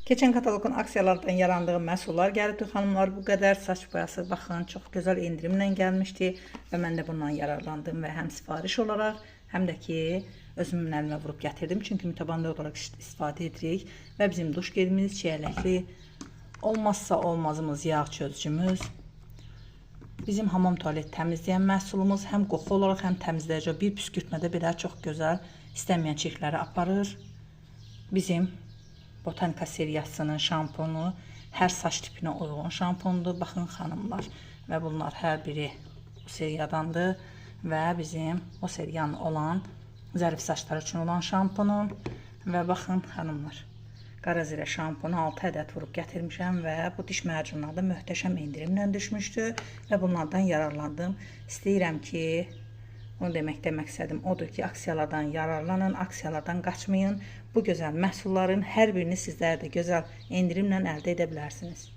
Keçən kataloqun aksiyalardan yarandığı məhsullar gəlibdi xanımlar. Bu qədər saç boyası baxın çox gözəl endirimlə gəlmişdi və mən də bundan yararlandım və həm sifariş olaraq, həm də ki özümün əlimə vurub gətirdim. Çünki mütəbadil olaraq istifadə edirik və bizim duş gelimiz çiyələkli, olmazsa olmazımız yağ çözücümüz, bizim hamam tualet təmizləyən məhsulumuz həm qoxu olaraq, həm təmizləyici, bir püskürtmədə belə çox gözəl istənməyən çirkləri aparır. Bizim Botanika seriyasının şampunu hər saç tipinə uyğun şampundur. Baxın xanımlar, və bunlar hər biri bu seriyadandır və bizim o seriyanın olan zərif saçlar üçün olan şampunum. Və baxın xanımlar, qara zirə şampunu 6 ədəd vurub gətirmişəm və bu diş macunları da möhtəşəm endirimlə düşmüşdü və bunlardan yararlandım. İstəyirəm ki, onu deməkdə məqsədim odur ki, aksiyalardan yararlanın, aksiyalardan qaçmayın. Bu gözəl məhsulların hər birini sizlər də gözəl endirimlə əldə edə bilərsiniz.